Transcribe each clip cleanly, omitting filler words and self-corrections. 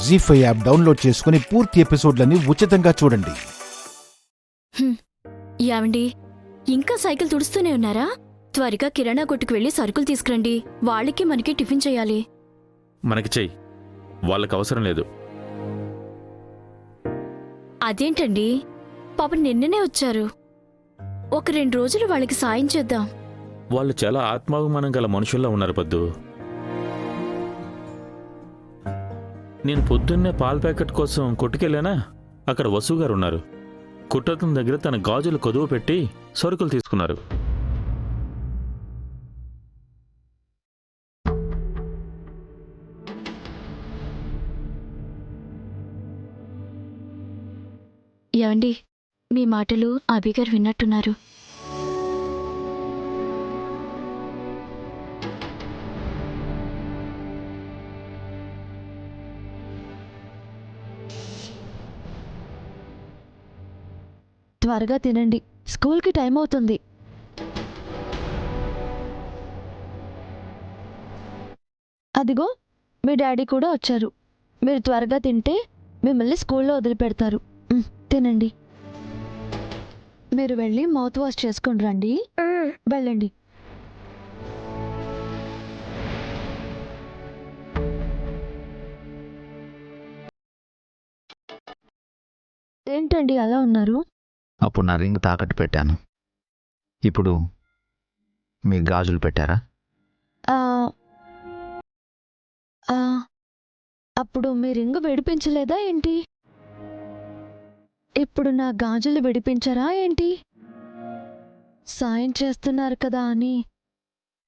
జీ5 app download చేసుకుని పూర్తి ఎపిసోడ్లని ఉచితంగా చూడండి. యావండి, ఇంకా సైకిల్ తుడుస్తూనే ఉన్నారా? త్వరగా కిరాణా కొట్టుకు వెళ్లి సరుకులు తీసుకురండి. వాళ్ళకి మనకి టిఫిన్ చేయాలి. మనకి చెయ్యి, వాళ్ళకి అవసరం లేదు. అదేంటండి, పాప నిన్ననే వచ్చారు. ఒక 2 రోజులు వాళ్ళకి సాయం చేద్దాం. వాళ్ళు చాలా ఆత్మాభిమానం గల మనుషుల్లా ఉన్నారు పద్దు. నేను పొద్దున్నే పాల ప్యాకెట్ కోసం కొట్టుకెళ్ళానా, అక్కడ వసు గారు ఉన్నారు. కుట్టతన దగ్గర తన గాజులు కొదువు పెట్టి సరుకులు తీసుకున్నారు. ఏవండి, మీ మాటలు అభిగారు విన్నట్టున్నారు. త్వరగా తినండి, స్కూల్కి టైం అవుతుంది. అదిగో మీ డాడీ కూడా వచ్చారు. మీరు త్వరగా తింటే మిమ్మల్ని స్కూల్లో వదిలిపెడతారు. తినండి. మీరు వెళ్ళి మౌత్ వాష్ చేసుకుని రండి. వెళ్ళండి. ఏంటండి అలా ఉన్నారు? అప్పుడు నా రింగ్ తాకట్టు పెట్టాను. ఇప్పుడు మీ గాజులు పెట్టారా? అప్పుడు మీ రింగ్ విడిపించలేదా ఏంటి? ఇప్పుడు నా గాజులు విడిపించరా ఏంటి? సాయం చేస్తున్నారు కదా అని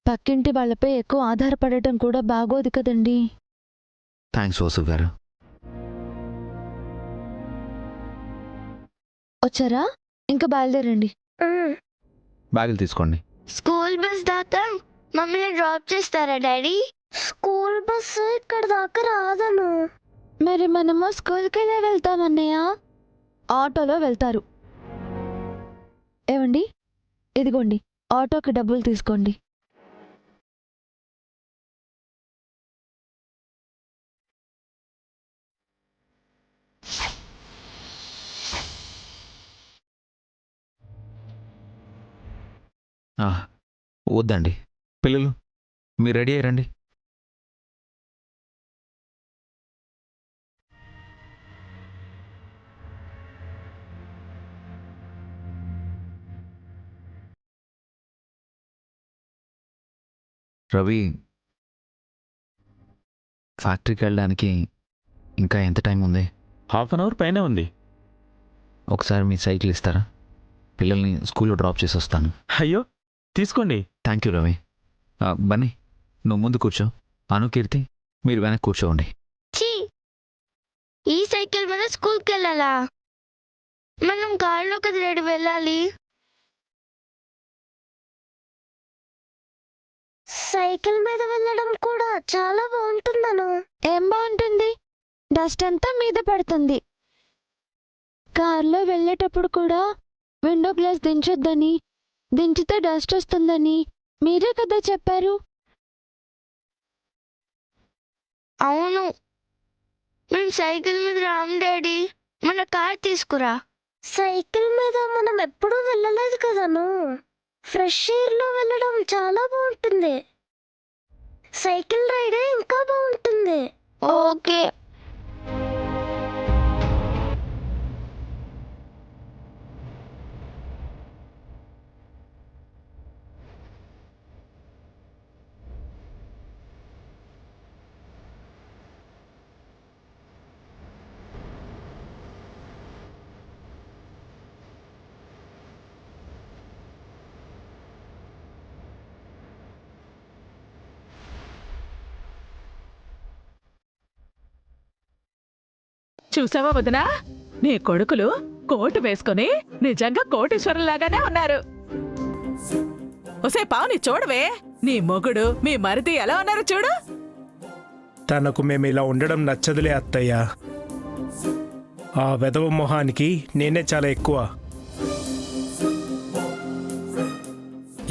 పక్కింటి వాళ్ళపై ఎక్కువ ఆధారపడటం కూడా బాగోదు కదండి. థ్యాంక్స్ వసు గారు. వచ్చారా? ఇంకా బయలుదేరండి. బ్యాగులు తీసుకోండి. స్కూల్ బస్ దాకా మమ్మల్ని డ్రాప్ చేస్తారా డాడీ? స్కూల్ బస్ ఇక్కడ దాకా రాదను. మరి మనము స్కూల్కి వెళ్ళే వెళ్తామన్నయ్య. ఆటోలో వెళ్తారు. ఏమండి, ఇదిగోండి ఆటోకి డబ్బులు తీసుకోండి. వద్దండి, పిల్లలు మీరు రెడీ అయ్యారండి. రవి, ఫ్యాక్టరీకి వెళ్ళడానికి ఇంకా ఎంత టైం ఉంది? ½ అవర్ పైనే ఉంది. ఒకసారి మీ సైకిల్ ఇస్తారా? పిల్లల్ని స్కూల్లో డ్రాప్ చేసి వస్తాను. అయ్యో, తీసుకోండి. Thank you Ravi. బన్నీ, నువ్వు ముందు కూర్చో. అను, కీర్తి మీరు వెనక్కి కూర్చోండి. ఈ సైకిల్ మీద స్కూల్కి వెళ్ళాలా? మనం కారులో కదా రెడీ వెళ్ళాలి. సైకిల్ మీద వెళ్ళడం కూడా చాలా బాగుంటుందను. ఏం బాగుంటుంది? డస్ట్ అంతా మీద పడుతుంది. కార్లో వెళ్ళేటప్పుడు కూడా విండో గ్లాస్ దించొద్దని, దించితే డస్ట్ వస్తుందని మీరే కదా చెప్పారు. అవును, మేము సైకిల్ మీద రాము డాడీ. మన కార్ తీసుకురా. సైకిల్ మీద మనం ఎప్పుడూ వెళ్ళలేదు కదను. ఫ్రెష్ ఎయిర్లో వెళ్ళడం చాలా బాగుంటుంది. సైకిల్ రైడే ఇంకా బాగుంటుంది. ఓకే. చూసావా వదినా, నీ కొడుకులు కోటు వేసుకుని నిజంగా కోటీశ్వరులాగానే ఉన్నారు. ఒసే పావుని చూడవే, నీ మొగుడు మీ మరిది ఎలా ఉన్నారు చూడు. తనకు మేము ఇలా ఉండడం నచ్చదులే అత్తయ్య. ఆ వెధవ మొహానికి నేనే చాలా ఎక్కువ.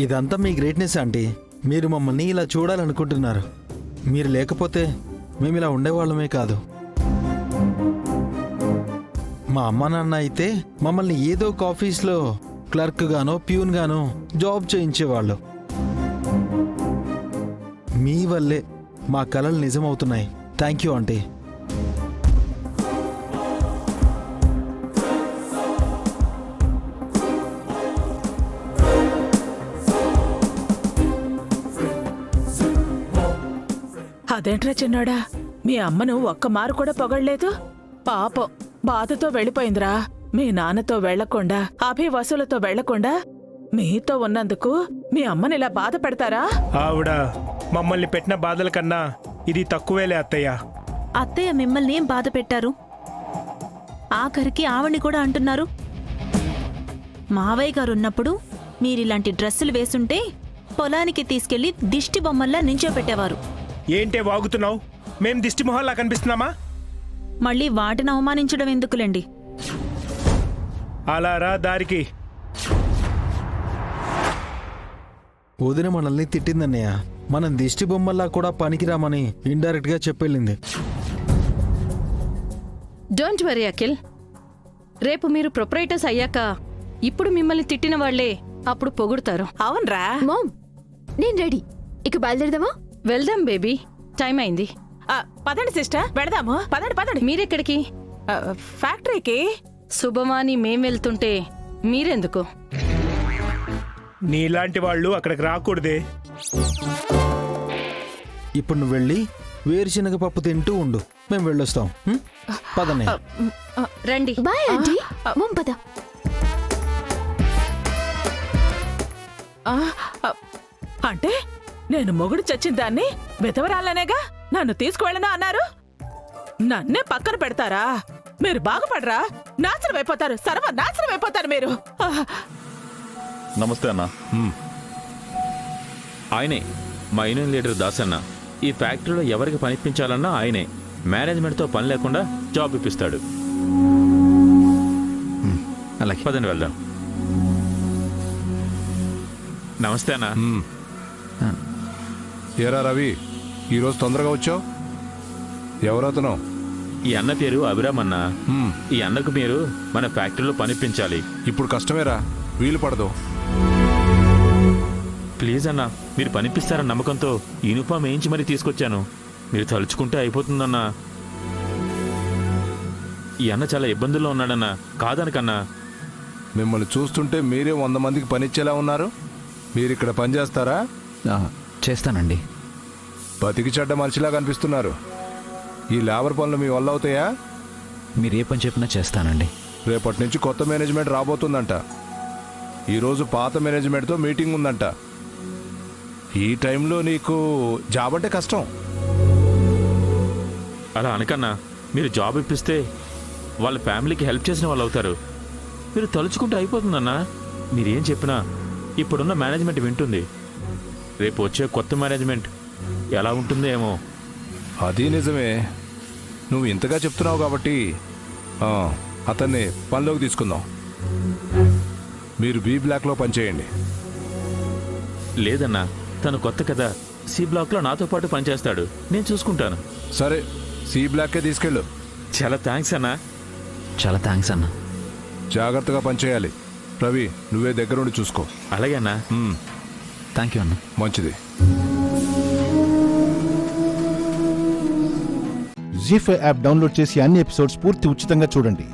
ఇదంతా మీ గ్రేట్నెస్ ఆంటీ. మీరు మమ్మల్ని ఇలా చూడాలనుకుంటున్నారు. మీరు లేకపోతే మేము ఇలా ఉండేవాళ్ళమే కాదు. మా అమ్మ నాన్న అయితే మమ్మల్ని ఏదో ఒక ఆఫీస్లో క్లర్క్ గానో ప్యూన్ గానో జాబ్ చేయించేవాళ్ళు. మీ వల్లే మా కలలు నిజమవుతున్నాయి. Thank you aunty. అదేంట్రా చిన్నోడా, మీ అమ్మను ఒక్క మారు కూడా పొగడలేదు? పాపం బాధతో వెళ్ళిపోయిందిరా. మీ నాన్నతో వెళ్లకుండా, వసూలతో వెళ్లకుండా మీతో ఉన్నందుకు మీ అమ్మని ఇలా బాధ పెడతారా? ఆవిడ మమ్మల్ని పెట్టిన బాధల కన్నా ఇది తక్కువేలే అత్తయ్య. అత్తయ్య మిమ్మల్ని ఏం బాధ పెట్టారు? ఆఖరికి ఆవిడ్ని కూడా అంటున్నారు. మావయ్య గారు ఉన్నప్పుడు మీరిలాంటి డ్రెస్సులు వేసుంటే పొలానికి తీసుకెళ్లి దిష్టి బొమ్మల్లా నించోపెట్టేవారు. ఏంటే వాగుతున్నావు? మేం దిష్టి మొహల్లా కనిపిస్తున్నామా? మళ్ళీ వాటిని అవమానించడం ఎందుకులేండి. అలా రా దారికి. వదిన మనల్ని తిట్టిందన్నయ్య. మనం దిష్టి బొమ్మల్లా కూడా పనికిరామని ఇండైరెక్ట్ గా చెప్పెళ్ళింది. డోంట్ వరీ అఖిల్, రేపు మీరు ప్రొపరేటర్స్ అయ్యాక ఇప్పుడు మిమ్మల్ని తిట్టిన వాళ్లే అప్పుడు పొగుడుతారు. అవునరా? మామ్, నేను రెడీ. ఇక బయలుదేరదామా? వెళ్దాం బేబీ, టైం అయింది. పదండి సిస్టర్, వెళదాము. పదండి పదండి. మీరెక్కడికి? ఫ్యాక్టరీకి. శుభమాని మేం వెళ్తుంటే మీరెందుకు? నీలాంటి వాళ్ళు అక్కడికి రాకూడదే. ఇప్పుడు నువ్వు వెళ్ళి వేరుశనగ పప్పు తింటూ ఉండు, మేము వెళ్ళొస్తాం. పదన్నయ్య. రండి. Bye aunty. మామ్ పద. అంటే నేను మొగుడు చచ్చిన దాన్ని విధవరాలనేగా నన్ను తీసుకువెళ్ళనా అన్నారు. నన్నే పక్కన పెడతారా? మీరు బాగుపడరా? నాశనం అయిపోతారు, సర్వనాశనం అయిపోతారు మీరు. నమస్తే అన్న. ఆయనే మా యూనియన్ లీడర్ దాసన్న. ఈ ఫ్యాక్టరీలో ఎవరికి పనిపించాలన్నా ఆయనే. మేనేజ్మెంట్తో పని లేకుండా జాబ్ ఇప్పిస్తాడు. అలాగే పదని వెళ్దాం. నమస్తే అన్న. ఏరా రవి, ఈరోజు తొందరగా వచ్చావు? ఎవరతను? ఈ అన్న పేరు అభిరామ్ అన్న. ఈ అన్నకు మీరు మన ఫ్యాక్టరీలో పనిపించాలి. ఇప్పుడు కష్టమేరా, వీలు పడదు. ప్లీజ్ అన్న, మీరు పనిపిస్తారన్న నమ్మకంతో యూనిఫామ్ వేయించి మరీ తీసుకొచ్చాను. మీరు తలుచుకుంటే అయిపోతుందన్నా. ఈ అన్న చాలా ఇబ్బందుల్లో ఉన్నాడన్నా, కాదనకన్నా. మిమ్మల్ని చూస్తుంటే మీరే 100 మందికి పనిచ్చేలా ఉన్నారు. మీరు ఇక్కడ పని చేస్తారా? చేస్తానండి. బతికి చెడ్డ మనిషిలా కనిపిస్తున్నారు. ఈ లేబర్ పనులు మీ వల్ల అవుతాయా? మీరు ఏ పని చెప్పినా చేస్తానండి. రేపటి నుంచి కొత్త మేనేజ్మెంట్ రాబోతుందంట. ఈరోజు పాత మేనేజ్మెంట్తో మీటింగ్ ఉందంట. ఈ టైంలో నీకు జాబ్ అంటే కష్టం. అలా అనకన్నా. మీరు జాబ్ ఇప్పిస్తే వాళ్ళ ఫ్యామిలీకి హెల్ప్ చేసిన వాళ్ళు అవుతారు. మీరు తలుచుకుంటే అయిపోతుందన్నా. మీరేం చెప్పినా ఇప్పుడున్న మేనేజ్మెంట్ వింటుంది. రేపు వచ్చే కొత్త మేనేజ్మెంట్ ఎలా ఉంటుందో ఏమో. అది నిజమే. నువ్వు ఇంతగా చెప్తున్నావు కాబట్టి అతన్ని పనిలోకి తీసుకుందాం. మీరు బి బ్లాక్లో పనిచేయండి. లేదన్నా, తను కొత్త కదా. సి బ్లాక్లో నాతో పాటు పనిచేస్తాడు. నేను చూసుకుంటాను. సరే, సి బ్లాక్కే తీసుకెళ్ళు. చాలా థ్యాంక్స్ అన్నా. చాలా థ్యాంక్స్ అన్న. జాగ్రత్తగా పనిచేయాలి. రవి, నువ్వే దగ్గరుండి చూసుకో. అలాగే అన్నా. థ్యాంక్ యూ అన్న. మంచిది. జీ5 యాప్ డౌన్లోడ్ చేసి అన్ని ఎపిసోడ్స్ పూర్తి ఉచితంగా చూడండి.